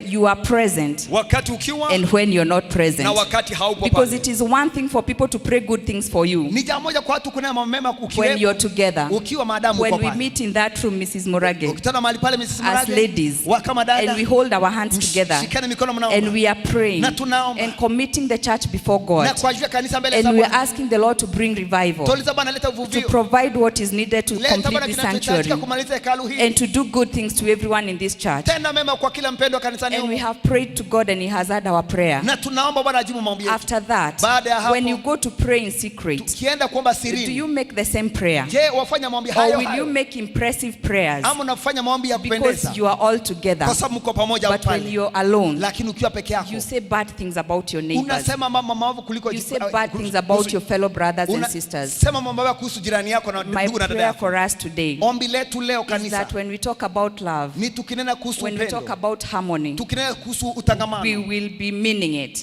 you are present wakati ukiwa, and when you're not present. na wakati haupo Because pale. it is one thing for people to pray good things for you Ni jambo moja kwa watu kunena mambo mema when you're together. ukiwa maadamu When uko we pale. meet in that room, Mrs. Morage, Ukitana mahali pale Mrs. as Morage, ladies, kama dada, and we hold our hands together shikane mikono mnaomba. and we are praying Na tunaomba. and committing the church before God, Na kuajia kanisa mbele za and we are Bwana. asking the Lord to bring revival, Tuuliza Bwana leta to uvuvio. provide what is needed to Leta complete Bwana this kinachohitajika sanctuary, kumaliza hekalu hili. and to do good things to everyone in this church. Tenda mema kwa kila mpendwa kanisani. And we have prayed to God and He has heard our prayer. Na tunaomba Bwana ajibu maombi yetu. After that, Baada ya hapo, when you go to pray in secret, tukienda kuomba do sirini, you make the same prayer? je, wafanya maombi Or hayo will you hayo? make impressive prayers Ama unafanya maombi ya because kupendeza? you are all together? Kwa sababu mko pamoja But when pale. you're alone, Lakini ukiwa peke yako, you say bad things about your neighbors. unasema mambo maovu kuliko You say bad things about your fellow brothers and sisters. Unasema mambo mabaya kuhusu jirani yako na My ndugu na dada prayer yako. for us today Ombi letu leo is kanisa that when we talk about love, ni tukinena kuhusu when we talk upendo, about harmony, tukinena kuhusu we utangamano, will be meaning it.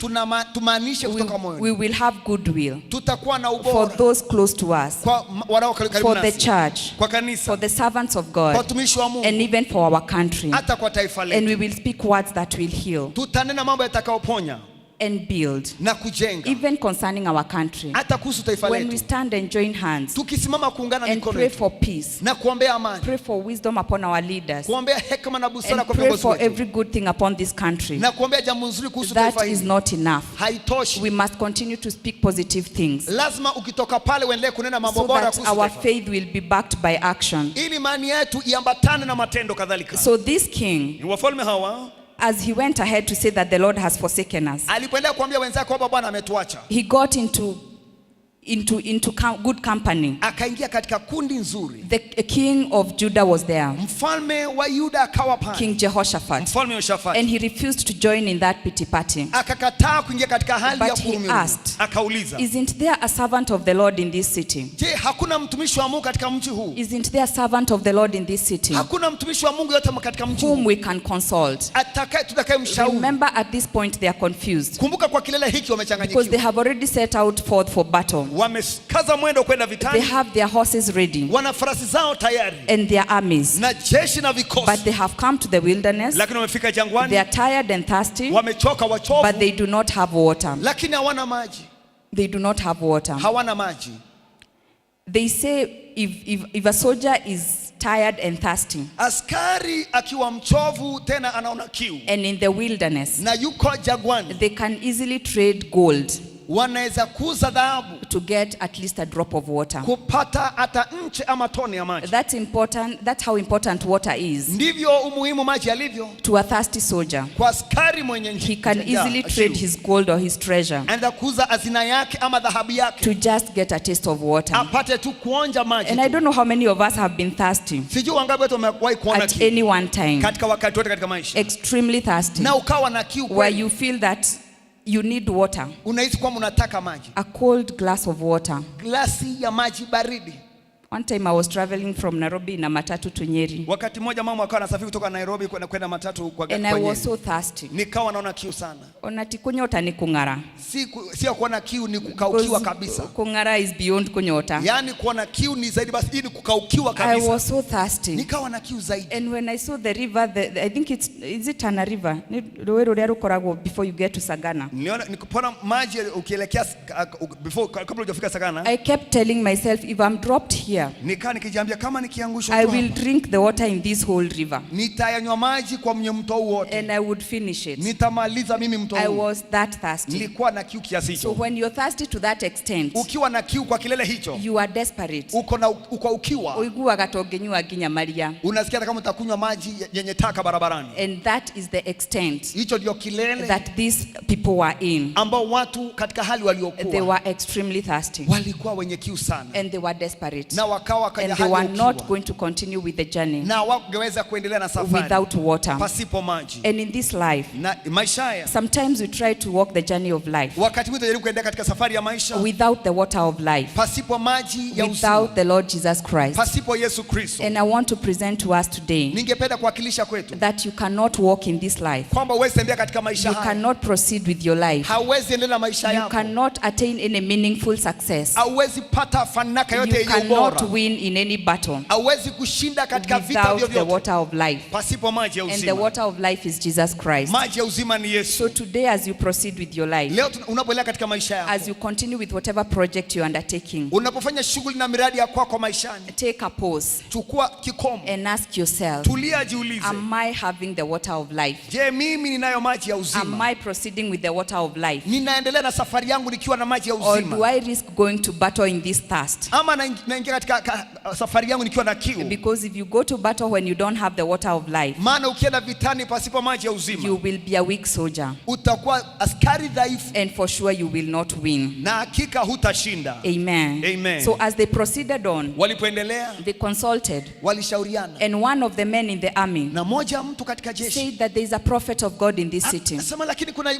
tumaanishe kutoka We moyoni. will have goodwill Tutakuwa na for ubora those close to us, kwa wanao karibu for the nasi, church, kwa kanisa, for the servants of kwa God, watumishi wa Mungu, and even for our country. hata kwa taifa And letu. we will speak words that will heal Tutanena mambo yatakayoponya and build, na kujenga, even concerning our country. hata kuhusu taifa When we letu. stand and join hands Tukisimama kuungana and mikono pray yetu for peace, na kuombea amani, pray for wisdom upon our leaders, kuombea hekima na busara and kwa pray viongozi for wetu, every good thing upon this country, na kuombea jambo nzuri kuhusu that taifa is hili, not enough. haitoshi. We must continue to speak positive things Lazima ukitoka pale uendelee kunena mambo so bora that kuhusu our taifa, faith will be backed by action. ili imani yetu iambatane na matendo kadhalika. So this king, Wafalme hawa as he went ahead to say that the Lord has forsaken us, alipoendelea kuambia wenzake kwamba Bwana ametuacha, he got into good company. akaingia katika kundi nzuri. The king of Judah was there, Mfalme wa Yuda akawa pale, King Jehoshaphat, mfalme Yoshafati, and he refused to join in that pity party. akakataa kuingia katika hali ya But he kuhurumiwa. asked, Akauliza, isn't there a servant of the Lord in this city? je, hakuna mtumishi wa Mungu katika mji huu? Isn't there a servant of the Lord in this city Hakuna mtumishi wa Mungu yote katika mji whom huu we can consult? tutakaye mshauri? Remember, at this point they are confused Kumbuka kwa kilele hiki because they wamechanganyikiwa, have already set out forth for battle. wamekaza mwendo kwenda They vitani, have their horses ready wana farasi zao tayari and their armies, na jeshi na but vikosi, they have come to the wilderness. lakini wamefika They jangwani, are tired and thirsty, wamechoka, wachovu, but they do not have water. lakini hawana maji, They do not have water. hawana maji. They say if a soldier is tired and thirsty Askari akiwa mchovu tena anaona kiu and in the wilderness, na yuko jangwani, they can easily trade gold wanaweza kuuza dhahabu to get at least a drop of water. kupata hata nche ama tone ya maji. That's important. That's how important water is Ndivyo umuhimu maji yalivyo to a thirsty soldier. kwa askari mwenye He can easily trade his gold or his treasure anaenda kuuza hazina yake ama dhahabu yake to just get a taste of water. apate tu kuonja maji And I tu. don't know how many of us have been thirsty Sijui wangapi wetu wamewahi kuona at kiu any one time, katika wakati wote katika maisha, extremely thirsty, na ukawa na kiu where kweli, you feel that you need water, unahisi kwamba unataka maji, a cold glass of water. glasi ya maji baridi. One time I was traveling from Nairobi na matatu to Nyeri, Wakati mmoja mama akawa anasafiri kutoka Nairobi kwenda matatu kwa and I was Nyeri. so thirsty. Nikawa naona kiu sana, Onati kunyota ni kung'ara. si ya kuona kiu, ni kukaukiwa Because kabisa. kung'ara is beyond kunyota. Yani kuona kiu ni zaidi, basi hii ni kukaukiwa I kabisa. was so thirsty. Nikawa na kiu zaidi. And when I saw the river, I think is it Tana River? Before you get to Sagana. Nikipona maji ukielekea before kabla hujafika Sagana. I kept telling myself, if I'm dropped here, Nikaa nikijiambia kama nikiangushwa I tu will hapa, drink the water in this whole river, nitayanywa maji kwa mwenye mto wote, and I would finish it. nitamaliza mimi mto I huu. was that thirsty. Nilikuwa na kiu kiasi So hicho. when you're thirsty to that extent, Ukiwa na kiu kwa kilele hicho, you are desperate. uko ukiwa, Oiguaga togenyua ginya Maria. unasikia kama utakunywa maji yenye taka barabarani. And that is the extent Hicho ndio kilele that these people were in. ambao watu katika hali They waliokuwa were extremely thirsty walikuwa wenye kiu sana, and they were desperate, na wakawa kwenye and they hali were ya not ukiwa, going to continue with the journey na wangeweza kuendelea na safari without water. pasipo maji. And in this life, Na maisha haya, sometimes we try to walk the journey of life wakati mwingine tunajaribu kuendelea katika safari ya maisha without the water of life, pasipo maji ya uzima, without the Lord Jesus Christ. pasipo Yesu Kristo. And I want to present to us today Ningependa kuwakilisha kwetu that you cannot walk in this life. kwamba huwezi tembea katika maisha You haya, cannot proceed with your life. hauwezi endelea na maisha You yako, cannot attain any meaningful success. hauwezi pata fanaka yote You yenye cannot cannot win in any battle hauwezi kushinda katika vita without the vyovyote water of life. pasipo maji ya And the uzima. water of life is Jesus Christ. Maji ya uzima ni Yesu. So today, as you proceed with your life, Leo unapoendelea katika maisha as yako, you continue with whatever project you're undertaking, unapofanya shughuli na miradi ya kwako maishani, take a pause chukua kikomo, and ask yourself, tulia, jiulize, am I having the water of life? je, mimi ninayo maji ya Am uzima? I proceeding with the water of life? Ninaendelea na safari yangu nikiwa na maji ya Or do uzima? I risk going to battle in this thirst? Ama naingia katika safari yangu nikiwa na kiu? Because if you go to battle when you don't have the water of life, Maana ukienda vitani pasipo maji ya uzima, you will be a weak soldier, utakuwa askari dhaifu and for sure you will not win. na hakika hutashinda. Amen. Amen. So as they proceeded on, Walipoendelea, they consulted, walishauriana, and one of the men in the army na moja mtu katika jeshi said that there is a prophet of God in this city. akasema, lakini kuna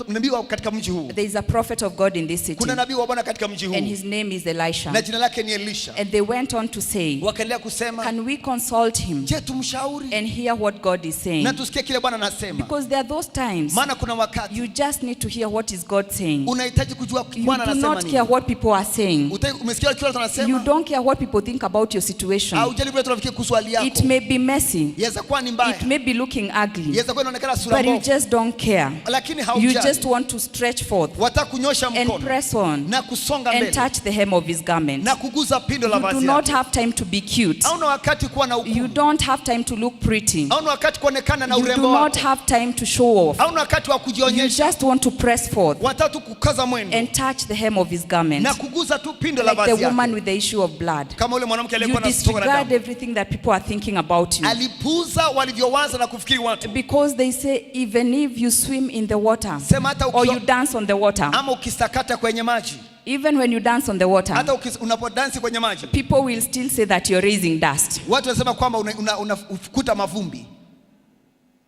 nabii wa katika mji huu, There is a prophet of God in this city, kuna nabii wa Bwana katika mji huu, and his name is Elisha. na jina lake ni Elisha. And they went on to say, Wakaendelea kusema, can we consult him je, tumshauri and hear what God is saying? na tusikie kile Bwana anasema? Because there are those times Maana kuna wakati you just need to hear what is God saying. unahitaji kujua You Bwana do anasema not nini. care what people are saying. Umesikia kile watu You wanasema, don't care what people think about your situation. haujali vile tunafikiri kuhusu hali yako. It may be messy. Yaweza kuwa ni mbaya, It may be looking ugly. yaweza kuwa inaonekana sura But you mbovu, just don't care. lakini You haujali. just want to stretch forth Wataka kunyosha and mkono press on na kusonga and mbele touch the hem of his garment. na kuguza pindo la You do vazi not lake. have time to be cute. Hauna wakati kuwa na You ukuu. don't have time to look pretty. Hauna wakati kuonekana na You do urembo not wako. have time to show off. Hauna wakati wa You kujionyesha. just want to press forth Watatu kukaza mwendo and touch the hem of his garment. na kuguza tu pindo la Like the vazi woman yake. with the issue of blood. Kama ule mwanamke You aliyekuwa na stongo la disregard damu. everything that people are thinking about you. Alipuuza walivyowaza na kufikiri watu. Because they say even if you swim in the water Sema hata or you ukiwa, dance on the water, ama ukisakata kwenye maji, even when you dance on the water, hata unapodansi kwenye maji, people will still say that you're raising dust. watu wanasema kwamba unafukuta mavumbi.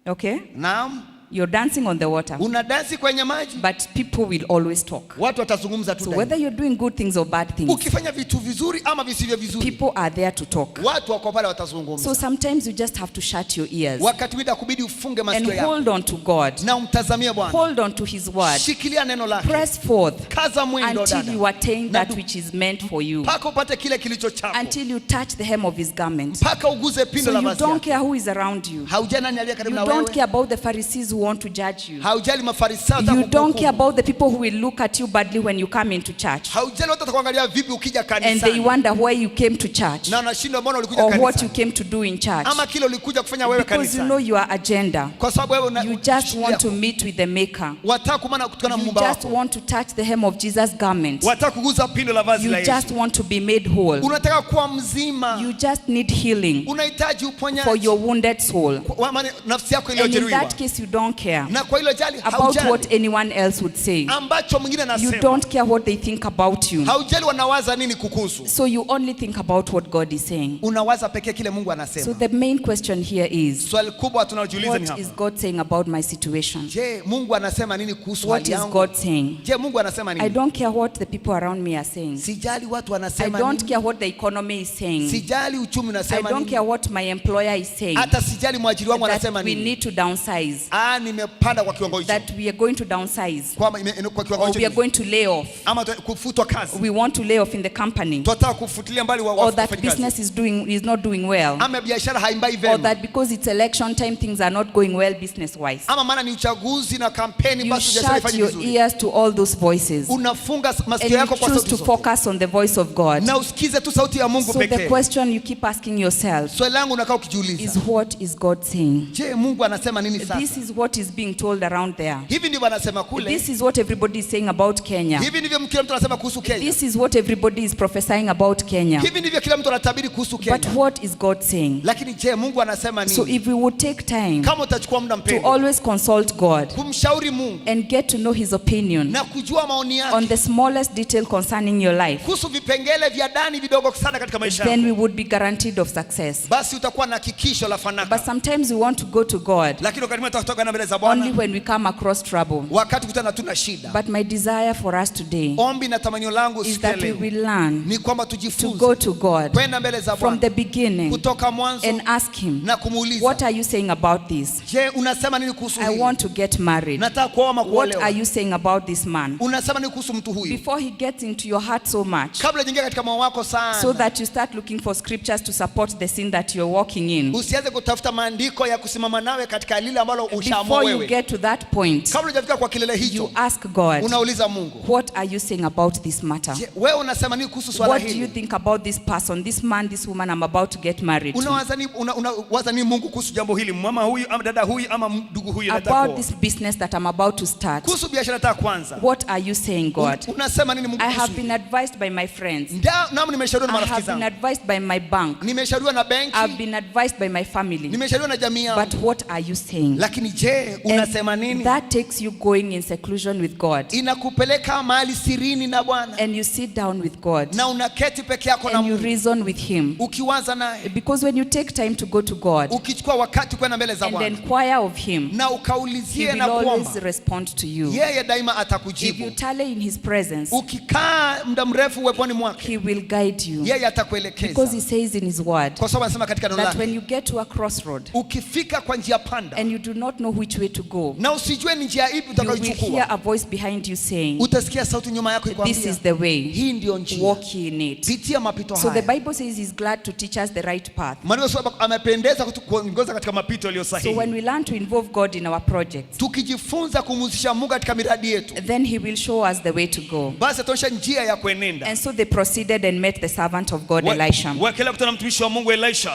Okay? Naam, You're dancing on the water, unadansi kwenye maji, but people will always talk. watu watazungumza tu So daima. whether you're doing good things or bad things, Ukifanya vitu vizuri ama visivyo vizuri, people are there to talk. watu wako pale So watazungumza. sometimes you just have to shut your ears Wakati mwingine kubidi ufunge and masikio yako hold on to God. na umtazamie Bwana. Hold on to his word. Shikilia neno lake. Press forth Kaza mwendo until dada. you attain Na that which is meant for you. mpaka upate kile kilicho chako. Until you touch the hem of his garment. Mpaka uguze pindo So la you vazi don't yake. care who is around you. Haujali nani aliye You karibu na don't wewe. care about the Pharisees who want to judge you. Haujali mafarisayo You don't care watakuhukumu. about the people who will look at you badly when you come into church. Haujali watu watakuangalia vipi ukija And they kanisani. wonder why you came to church Na unashindwa mbona ulikuja or what you kanisani. came to do in church. Ama kile ulikuja kufanya wewe Because you know kanisani. your agenda. Kwa sababu wewe You just want to meet with the Maker. wataka kumana kutokana na You Muumba just wako. want to touch the hem of Jesus' garment. Wataka kuguza pindo la vazi You la Yesu. just want to be made whole. Unataka kuwa mzima. You just need healing Unahitaji for uponyaji. your wounded soul. Maana nafsi yako And in iliyojeruhiwa. that case, you don't care Na kwa hilo jali about haujali what anyone else would say. ambacho mwingine You anasema. don't care what they think about you. Haujali wanawaza nini kukuhusu. So you only think about what God is saying. Unawaza pekee kile Mungu So anasema. the main question here is, Swali kubwa tunalojiuliza ni what is hapa. God saying about my situation? Je, Mungu anasema nini kuhusu What hali is yangu? God saying? Je, Mungu anasema I nini? don't care what the people around me are saying. Sijali watu I wanasema don't nini. care what the economy is saying. Sijali uchumi I unasema don't care nini. what my employer is saying. Hata sijali mwajiri wangu That anasema we nini. need to downsize. Nimepanda kwa kiwango hicho. That we are going to downsize. Kwa kiwango Or we are hicho. going to lay off. Ama kufutwa kazi. We want to lay off in the company. Tunataka kufutilia mbali Or that wafanyakazi. business is not doing well. Ama biashara haimbai Or vema. that because it's election time things are not going well business wise. Ama maana ni uchaguzi na kampeni You basi biashara shut haifanyi your vizuri. ears to all those voices. Unafunga And masikio yako you kwa choose sauti to zote. focus on the voice of God. Na usikize tu sauti ya Mungu So the pekee. question you keep asking yourself Swali langu unakaa is, ukijiuliza. what is God saying? Je, Mungu anasema nini sasa? This is what is being told around there. Hivi ndivyo anasema kule. This is what everybody is saying about Kenya. Hivi ndivyo kila mtu anasema kuhusu Kenya. This is what everybody is prophesying about Kenya. Hivi ndivyo kila mtu anatabiri kuhusu Kenya. But what is God saying? Lakini je, Mungu anasema So nini? if we would take time Kama utachukua muda to mpendwa always consult God kumshauri Mungu and get to know his opinion na kujua maoni on yake the smallest detail concerning your life, kuhusu vipengele vya ndani vidogo sana katika maisha then we yako, would be guaranteed of success. basi utakuwa na hakikisho la But fanaka. sometimes we want to go to God Lakini wakati mwingine tutatoka na mbele za only Bwana when we come across trouble. wakati kutana tuna shida. But my desire for us today Ombi na tamanio langu is that we siku will learn ni kwamba to tujifunze go to God kwenda mbele za from Bwana the beginning kutoka mwanzo and ask him, na kumuuliza, what are you saying about this? je, unasema nini kuhusu I hili? want to get married. Nataka kuoa ama What kuolewa. are you saying about this man? Unasema nini kuhusu mtu huyu? Before he gets into your heart so much, Kabla jingia katika moyo wako sana. so that you start looking for scriptures to support the sin that you're walking in. Usianze kutafuta maandiko ya kusimama nawe katika lile ambalo ushaamua Before you wewe. get to that point, Kabla hujafika kwa kilele you hicho, ask God, unauliza Mungu, what are you saying about this matter? je, wewe unasema nini kuhusu swala What do you hili? think about this person, this man, this woman I'm about to get married to? Unawaza nini Mungu kuhusu jambo hili? Mama huyu ama dada huyu ama ndugu huyu nataka About kuoa. this business that I'm about to start. Kuhusu biashara nataka kuanza. What are you saying, God? Unasema nini Mungu I kuhusu? have been advised by my friends. Naam, nimeshauriwa na I marafiki have been zangu. advised by my bank. Nimeshauriwa na benki. I've been advised by my family. Nimeshauriwa na jamii yangu. But what are you saying? Lakini je, unasema nini? And that takes you going in seclusion with God. Inakupeleka mahali sirini na Bwana. And you sit down with God. Na unaketi peke yako na And you Mungu. reason with him. Ukiwaza naye. Because when you take time to go to God Ukichukua wakati kwenda mbele za and Bwana. inquire of him, Na he ukaulizie will na always kuomba. respond to you. Yeye daima If you atakujibu. tarry in his presence, Ukikaa muda mrefu uweponi mwake, he will guide you. yeye Because atakuelekeza. he says in his word Kwa sababu anasema katika neno that when lake, you get to a crossroad ukifika kwa njia panda and you do not know which way to go, na usijue ni njia ipi you will hear utakayochukua, a voice behind you saying, utasikia sauti nyuma yako this ikwambia, is the way, hii ndio njia, walk ye in it. pitia mapito So the haya. Bible says he's glad to teach us the right path. Maana sababu amependeza kuongoza katika mapito yaliyo So sahihi. when we learn to involve God in our projects, Tukijifunza kumhusisha Mungu katika miradi yetu, then he will show us the way to go. basi ataonyesha njia ya kuenenda. And so they proceeded and met the servant of God, Elisha. Wakaenda kutana na mtumishi wa Mungu Elisha.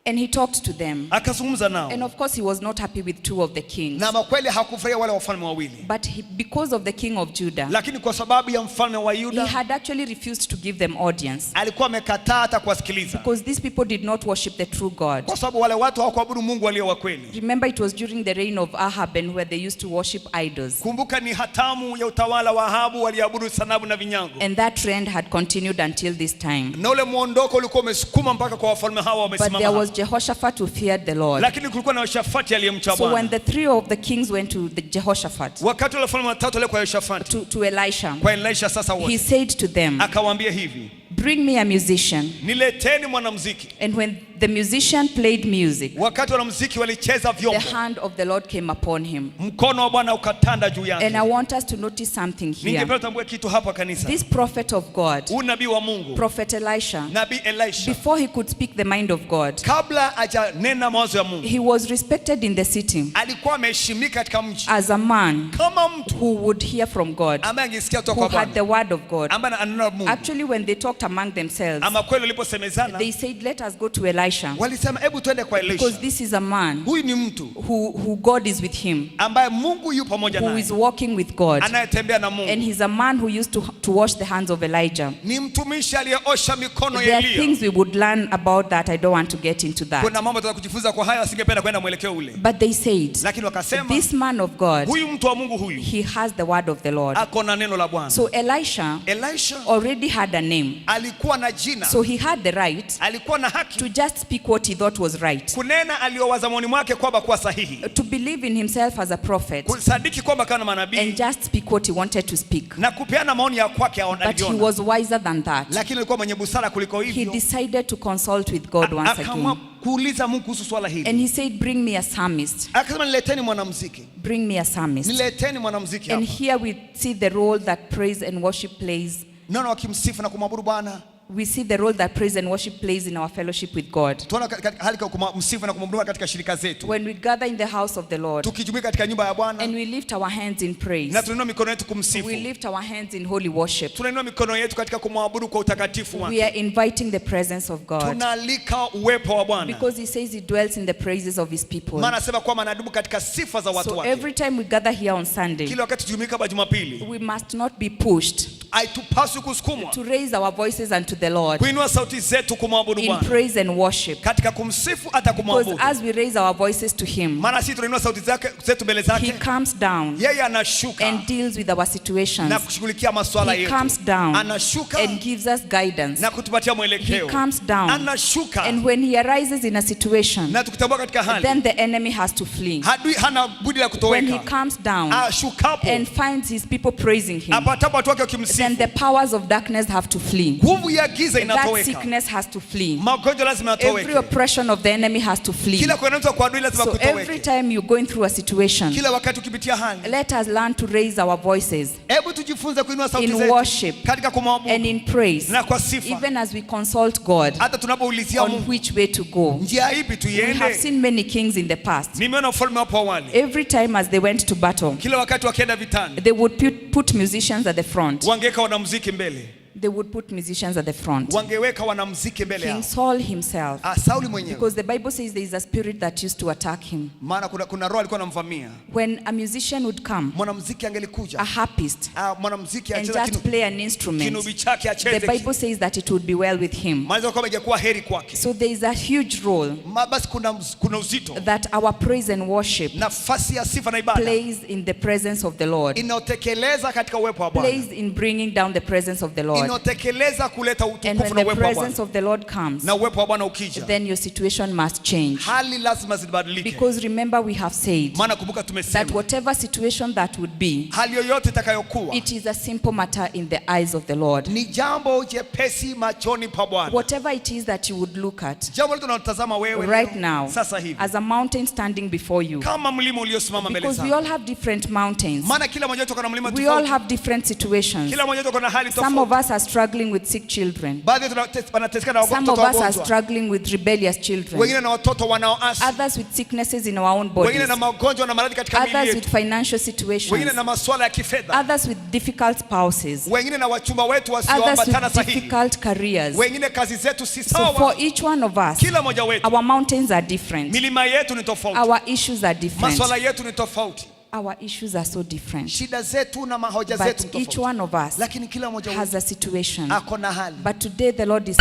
And he talked to them. Akazungumza nao. And of course he was not happy with two of the kings. Na makweli hakufurahia wale wafalme wawili. But because of the king of Judah, Lakini kwa sababu ya mfalme wa he Yuda, had actually refused to give them audience. alikuwa amekataa hata kuwasikiliza. Because these people did not worship the true God. Kwa sababu wale watu hawakuabudu Mungu aliye wa kweli. Remember, it was during the reign of Ahab and where they used to worship idols. Kumbuka ni hatamu ya utawala wa Ahabu, waliabudu sanamu na vinyango. And that trend had continued until this time. Na ule muondoko ulikuwa umesukuma mpaka kwa wafalme hawa wamesimama. But there was Jehoshaphat who feared the Lord. Lakini kulikuwa na Yehoshafati aliyemcha So when Bwana. the three of the kings went to the Jehoshaphat, Wakati wale wafalme watatu wale kwa Yehoshafati, to Elisha, kwa Elisha sasa he wote, said to them, akawaambia hivi, bring me a musician. nileteni mwanamuziki. And when the musician played music, Wakati wanamuziki walicheza the vyombo, hand of the Lord came upon him. mkono wa Bwana ukatanda juu yake. And I want us to notice something here. Ningependa tambue kitu hapa kanisa. This prophet of God, Huu nabii wa Mungu, Prophet Elisha, nabii Elisha, before he could speak the mind of God, kabla hajanena mawazo ya Mungu, he was respected in the city alikuwa ameheshimika katika mji as a man kama mtu who would hear from God, ambaye angesikia kutoka who kwa had the Bwana, word of God. ambaye ananena Mungu. Actually, when they talked among themselves, Ama kweli waliposemezana, they said, let us go to Elisha, walisema hebu twende kwa because Elisha. this is a man Huyu ni mtu who God is with him, ambaye Mungu yu pamoja who naye, is walking with God. anayetembea na And Mungu. he's a man who used to wash the hands of Elijah. Ni mtumishi aliyeosha mikono There ya are Elia. things we would learn about that. I don't want to get into that. Kuna mambo tutaweza kujifunza kwa haya, singependa kwenda mwelekeo ule. But they said, Lakini wakasema this man of God, huyu mtu wa Mungu huyu he has the word of the Lord. ako na neno la Bwana. So Elisha Elisha already had a name. alikuwa na jina, So he had the right alikuwa na haki to just speak what he thought was right. kunena aliyowaza moyoni mwake kwamba kuwa sahihi, To believe in himself as a prophet kusadiki kwamba kana and manabii just speak what he wanted to speak. na kupeana maoni ya kwake But he aliona. was wiser than that. Lakini alikuwa mwenye busara kuliko He hivyo, decided to consult with God once akaamua again. kuuliza Mungu kuhusu swala hili. And he said, bring me a psalmist. Akasema nileteni mwanamuziki, Bring me a psalmist. nileteni mwanamuziki And hapa. here we see the role that praise and worship plays. Naona wakimsifu na kumwabudu Bwana. We see the role that praise and worship plays in our fellowship with God. Tunaona katika hali ya kumsifu na kumwabudu katika shirika zetu. When we gather in the house of the Lord Tukijumuika katika nyumba ya Bwana and we lift our hands in praise, na tunainua mikono yetu kumsifu. we lift our hands in holy worship, Tunainua mikono yetu katika kumwabudu kwa utakatifu wake. we are inviting the presence of God. Tunaalika uwepo wa Bwana. Because he says he dwells in the praises of his people. Maana anasema kwamba anadumu katika sifa za watu So wake. every time we gather here on Sunday, Kila wakati tujumuika hapa Jumapili, we must not be pushed haitupaswi kusukumwa to raise our voices unto the Lord kuinua sauti zetu kumwabudu in Bwana praise and worship. katika kumsifu hata Because kumwabudu. as we raise our voices to Him, Maana sisi tunainua sauti zetu mbele He zake, comes down yeye anashuka and deals with our situations. na kushughulikia masuala He yetu. comes down Anashuka and gives us guidance. na kutupatia He mwelekeo. comes down, Anashuka and when He arises in a situation, na tukitambua katika hali, then the enemy has to flee. adui hana budi la When He kutoweka. comes down Ashukapo and finds His people praising Him, apatapo watu wake then wakimsifu, the powers of darkness have to flee. nguvu ya giza That inatoweka. sickness has to flee. Magonjwa lazima Every yatoweke. oppression of the enemy has to flee. Kila kuendelezwa kwa adui lazima So every kutoweke. time you're going through a situation, Kila wakati ukipitia hali, let us learn to raise our voices hebu tujifunze kuinua sauti in zetu worship katika and kumwabudu in praise, na kwa sifa, even as we consult God hata tunapoulizia on Mungu which way to go. njia ipi We have tuiende. seen many kings in the past. Nimeona ufalme hapo awali, Every time as they went to battle, kila wakati wakienda vitani they would put musicians at the front. wangeweka wanamuziki mbele, They would put musicians at the front. wangeweka wanamuziki mbele King yao. Saul himself, Sauli mwenyewe, because the Bible says there is a spirit that used to attack him. maana kuna roho alikuwa anamvamia. When a musician would come, Mwanamuziki angelikuja, a harpist, mwanamuziki and acheza just play an instrument, kinubi chake the acheze, Bible says that it would be well with him. maana kwamba ingekuwa heri kwake. So there is a huge role Basi kuna uzito, that our praise and worship nafasi ya sifa na ibada plays in the presence of the Lord, inaotekeleza katika uwepo wa Bwana, plays in bringing down the presence of the Lord. inaotekeleza kuleta And utukufu when na the uwepo wa presence Bwana. of the Lord comes, Na uwepo wa Bwana ukija, then your situation must change. hali lazima zibadilike. Because remember, we have said Maana kumbuka that tumesema, whatever situation that would be, hali yoyote itakayokuwa it is a simple matter in the eyes of the Lord. ni jambo jepesi machoni pa Bwana. Whatever it is that you would look at Jambo lote tunalotazama wewe right leo, now sasa hivi, as a mountain standing before you, kama mlima uliosimama mbele because we zako. all have different mountains. Maana kila mmoja wetu ana mlima We all tofauti. have different situations. Kila mmoja wetu ana hali Some of tofauti. us are struggling with sick children. Baadhi wanateseka na Some watoto of us are wagonjwa. struggling with rebellious children. Wengine na watoto wanaoasi. Others with sicknesses in our own Wengine bodies. na magonjwa na maradhi katika miili Others yetu. with financial situations. Wengine na masuala ya kifedha. Others with difficult spouses. Wengine na wachumba wetu Others wasioambatana with sahihi. difficult careers. Wengine kazi zetu si So for sawa. each one of us, Kila mmoja wetu, our mountains are different. milima yetu ni tofauti. Our issues are different. Masuala yetu ni tofauti. Our issues are so different. Shida zetu na mahoja zetu ni But each tofauti. one of us Lakini kila mmoja has wetu a situation. ako na hali. But today the Lord is